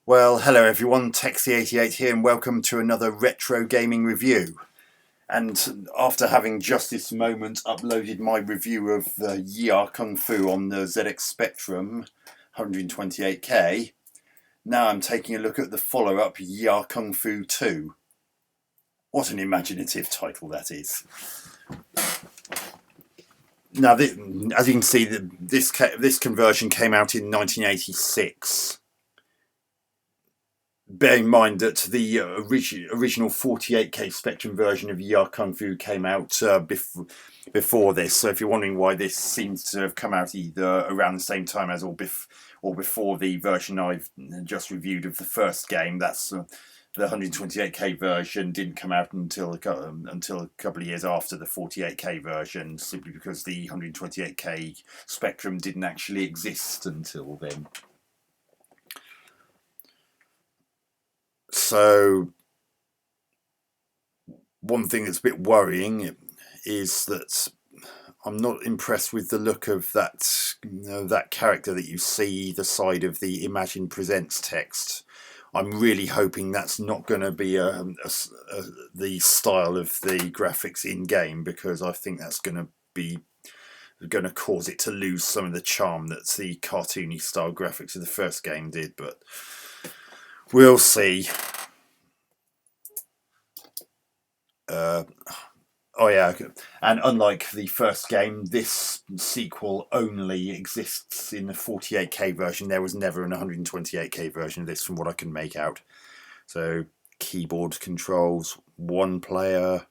Well, hello everyone, Texie88 here, and welcome to another retro gaming review. And after having just this moment uploaded my review of the Yia Kung Fu on the ZX Spectrum 128K, now I'm taking a look at the follow-up Yia Kung Fu 2. What an imaginative title that is. Now, as you can see, this conversion came out in 1986. Bear in mind that the original 48K Spectrum version of Ya Kung Fu came out before this. So if you're wondering why this seems to have come out either around the same time as or before the version I've just reviewed of the first game, that's the 128K version didn't come out until a couple of years after the 48K version, simply because the 128K Spectrum didn't actually exist until then. So one thing that's a bit worrying is that I'm not impressed with the look of that character that you see either side of the Imagine Presents text. I'm really hoping that's not going to be the style of the graphics in game, because I think that's going to cause it to lose some of the charm that the cartoony style graphics of the first game did. But we'll see. Oh yeah, and unlike the first game, this sequel only exists in the 48K version. There was never an 128K version of this, from what I can make out. So keyboard controls, one player.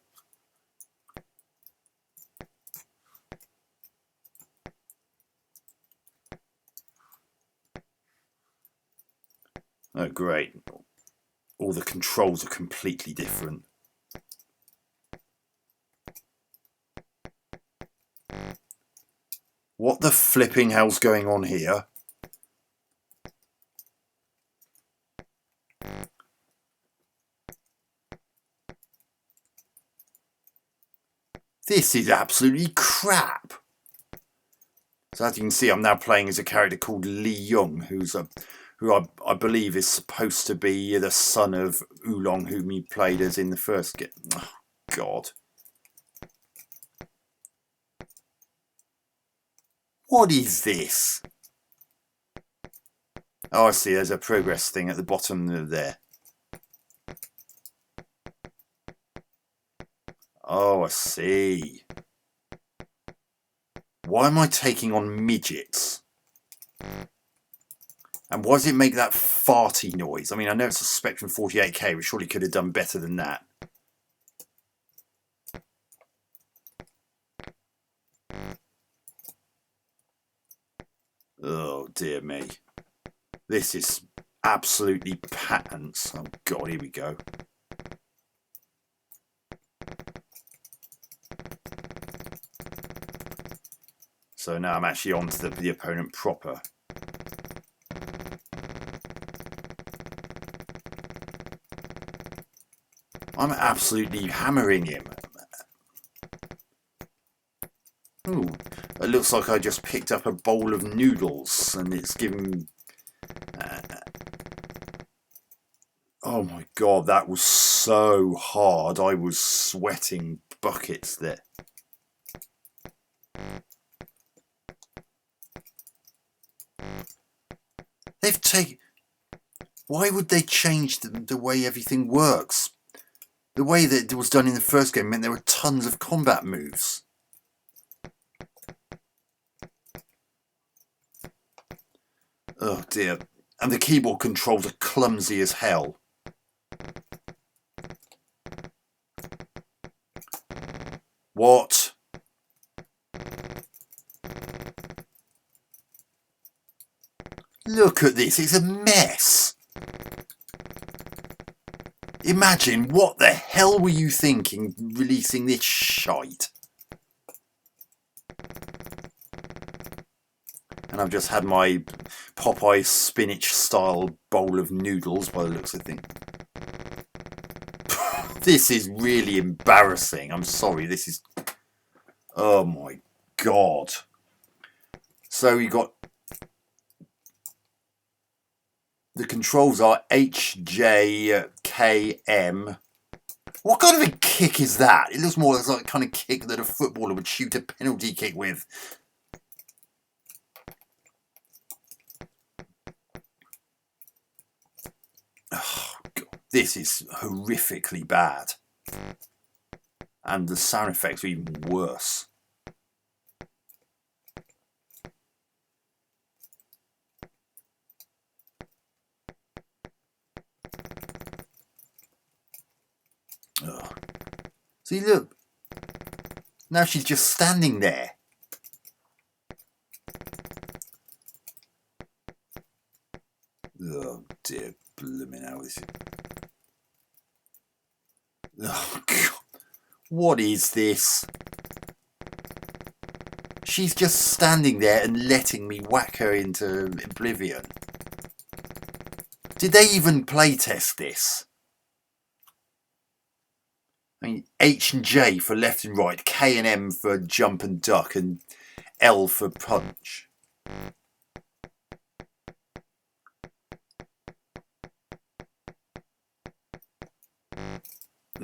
Oh great, all the controls are completely different. What the flipping hell's going on here? This is absolutely crap. So as you can see, I'm now playing as a character called Li Young, who I believe is supposed to be the son of Oolong, whom he played as in the first game. Oh, God. What is this? Oh, I see. There's a progress thing at the bottom there. Oh, I see. Why am I taking on midgets? And why does it make that farty noise? I mean, I know it's a Spectrum 48K, but surely could have done better than that. Oh, dear me. This is absolutely patents. Oh, God, here we go. So now I'm actually on to the opponent proper. I'm absolutely hammering him. Ooh, it looks like I just picked up a bowl of noodles and it's giving... oh my God, that was so hard. I was sweating buckets there. They've taken... why would they change the way everything works? The way that it was done in the first game meant there were tons of combat moves. Oh dear. And the keyboard controls are clumsy as hell. What? Look at this, it's a mess. Imagine, what the hell were you thinking releasing this shite? And I've just had my Popeye spinach style bowl of noodles by the looks of things. This is really embarrassing. I'm sorry, this is... oh my God. So you got... The controls are H, J, K, M. What kind of a kick is that? It looks more like the kind of kick that a footballer would shoot a penalty kick with. Oh, God. This is horrifically bad. And the sound effects are even worse. Ugh. See, look. Now she's just standing there. Oh dear, blooming hell! This is... Oh God. What is this? She's just standing there and letting me whack her into oblivion. Did they even playtest this? I mean, H and J for left and right, K and M for jump and duck, and L for punch.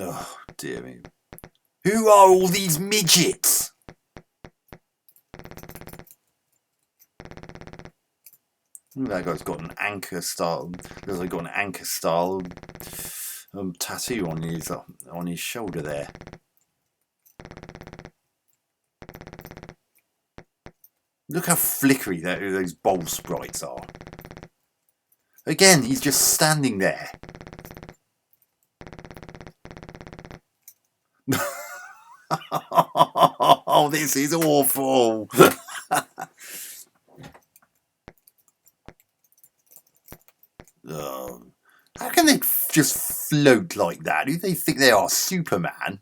Oh, dear me. Who are all these midgets? That guy's got an anchor style. Looks like he's got an anchor style tattoo on his shoulder there. Look how flickery those bowl sprites are. Again, he's just standing there. Oh, this is awful. How can they just float like that? Who do they think they are, Superman?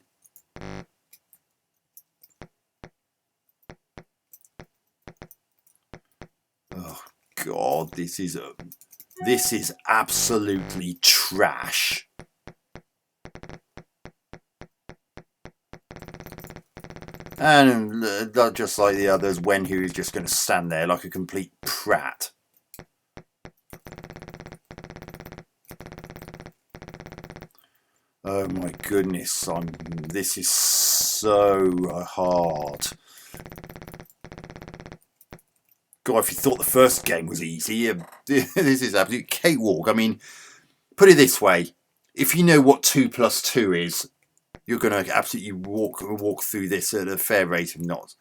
Oh God, this is absolutely trash. And just like the others, Wenhu is just going to stand there like a complete prat. Oh my goodness, this is so hard. God, if you thought the first game was easy, this is absolute cakewalk. I mean, put it this way, if you know what 2 plus 2 is, you're going to absolutely walk through this at a fair rate of knots.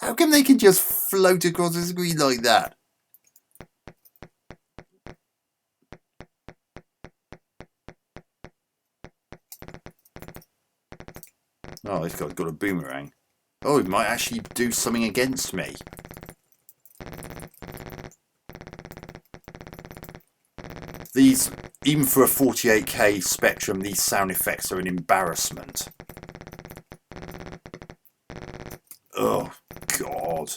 How come they can just float across the screen like that? Oh, this guy's got a boomerang. Oh, it might actually do something against me. These, even for a 48K Spectrum, these sound effects are an embarrassment. Oh, God.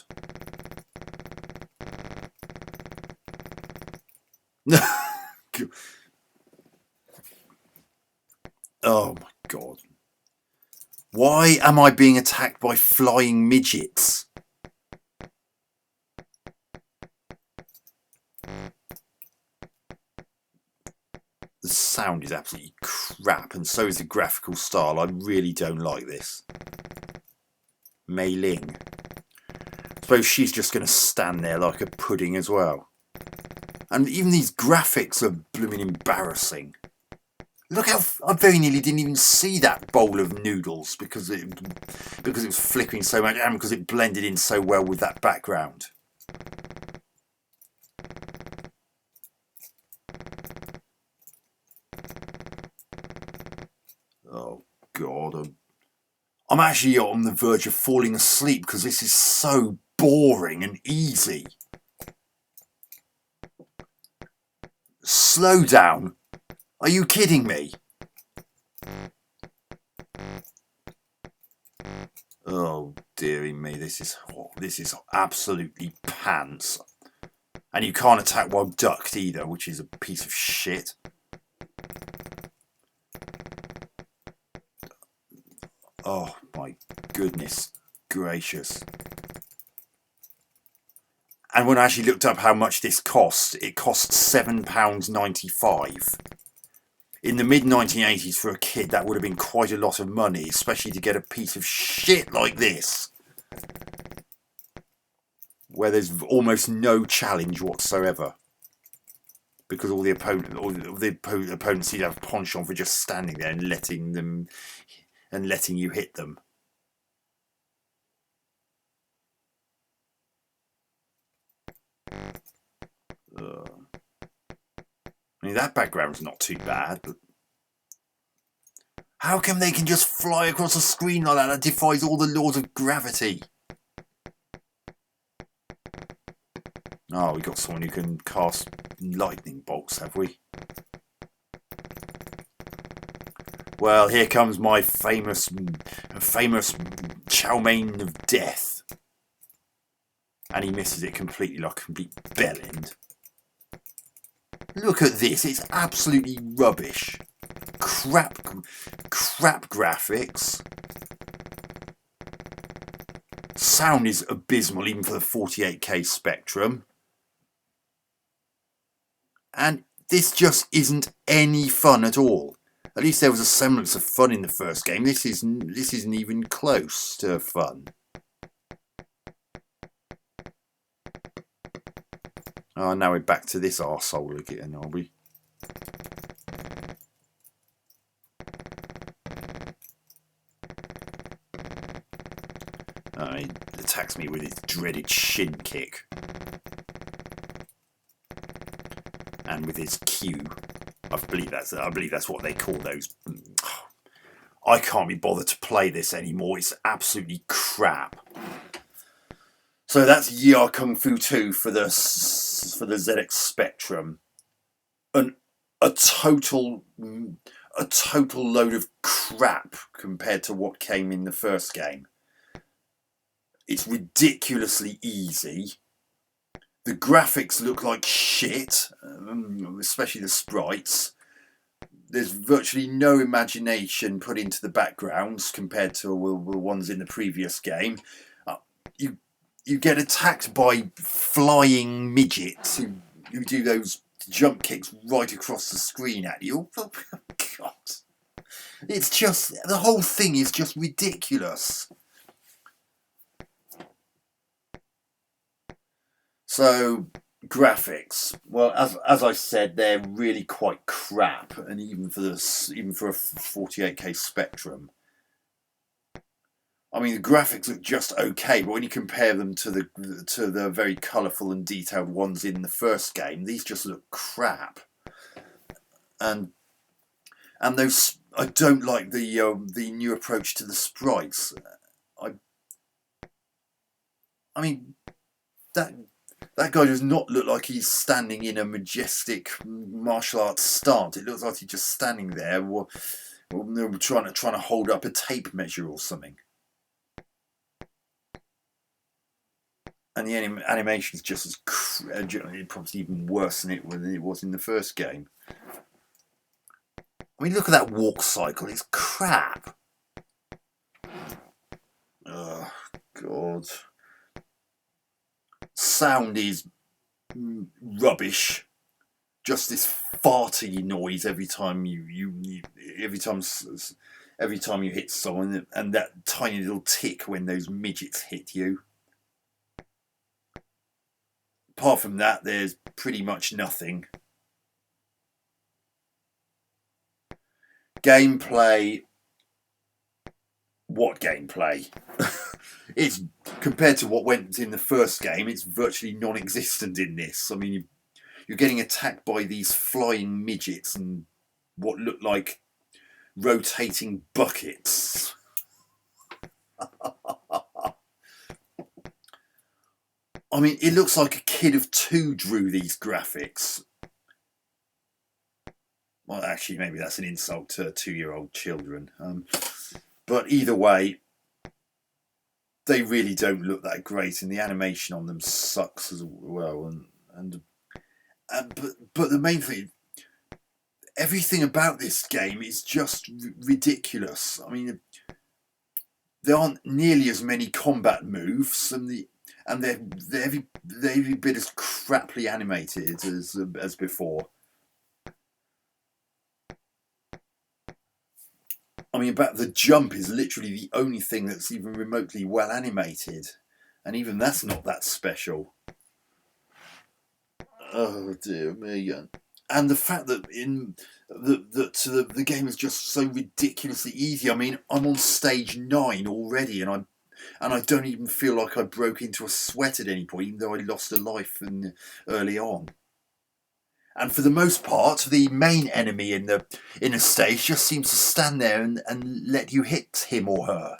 Oh, my God. Why am I being attacked by flying midgets? The sound is absolutely crap, and so is the graphical style. I really don't like this. Mei Ling. I suppose she's just going to stand there like a pudding as well. And even these graphics are blooming embarrassing. Look how I very nearly didn't even see that bowl of noodles because it was flickering so much and because it blended in so well with that background. Oh God, I'm actually on the verge of falling asleep because this is so boring and easy. Slow down. Are you kidding me? Oh dearie me, this is absolutely pants. And you can't attack while ducked either, which is a piece of shit. Oh my goodness gracious. And when I actually looked up how much this cost, it cost £7.95. In the mid-1980s, for a kid, that would have been quite a lot of money, especially to get a piece of shit like this, where there's almost no challenge whatsoever, because all the opponents seem to have a penchant for just standing there and letting you hit them. I mean, that background's not too bad, but how come they can just fly across the screen like that? That defies all the laws of gravity. Oh, we got someone who can cast lightning bolts, have we? Well, here comes my famous chow mein of death. And he misses it completely, like a complete bellend. Look at this, it's absolutely rubbish. Crap graphics. Sound is abysmal, even for the 48K Spectrum. And this just isn't any fun at all. At least there was a semblance of fun in the first game. This isn't even close to fun. Oh, now we're back to this arsehole again, are we? He attacks me with his dreaded shin kick. And with his Q. I believe that's what they call those. I can't be bothered to play this anymore. It's absolutely crap. So that's Yar Kung Fu 2 for the ZX Spectrum. A total load of crap compared to what came in the first game. It's ridiculously easy. The graphics look like shit, especially the sprites. There's virtually no imagination put into the backgrounds compared to the ones in the previous game. You get attacked by flying midgets who do those jump kicks right across the screen at you. Oh, God. It's just, the whole thing is just ridiculous. So, graphics. Well, as I said, they're really quite crap, and even for a 48K Spectrum. I mean, the graphics look just okay, but when you compare them to the very colourful and detailed ones in the first game, these just look crap. And those, I don't like the new approach to the sprites. I mean, that guy does not look like he's standing in a majestic martial arts stance. It looks like he's just standing there, trying to hold up a tape measure or something. And the animation is just as probably even worse than it was in the first game. I mean, look at that walk cycle. It's crap. Oh, God. Sound is rubbish. Just this farty noise every time you hit someone, and that tiny little tick when those midgets hit you. Apart from that, there's pretty much nothing. Gameplay. What gameplay? It's compared to what went in the first game, it's virtually non-existent in this. I mean, you're getting attacked by these flying midgets and what look like rotating buckets. I mean, it looks like a kid of 2 drew these graphics. Well, actually, maybe that's an insult to 2-year-old children. But either way, they really don't look that great, and the animation on them sucks as well. But the main thing, everything about this game is just ridiculous. I mean, there aren't nearly as many combat moves, and and they're every bit as craply animated as before. I mean, but the jump is literally the only thing that's even remotely well animated, and even that's not that special. Oh dear me! And the fact that the game is just so ridiculously easy. I mean, I'm on stage 9 already, and I don't even feel like I broke into a sweat at any point, even though I lost a life early on. And for the most part, the main enemy in a stage just seems to stand there and let you hit him or her.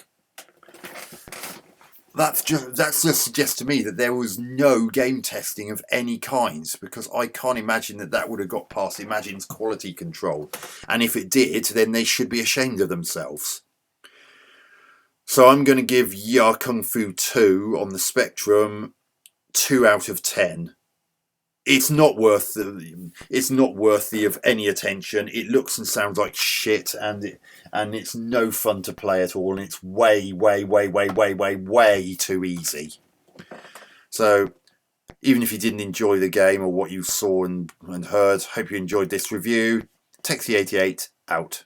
That just suggests to me that there was no game testing of any kinds, because I can't imagine that would have got past Imagine's quality control. And if it did, then they should be ashamed of themselves. So I'm going to give Ya Kung Fu 2 on the Spectrum 2 out of 10. It's not worthy of any attention. It looks and sounds like shit, and it's no fun to play at all, and it's way too easy. So even if you didn't enjoy the game or what you saw and heard, hope you enjoyed this review. Texie88 out.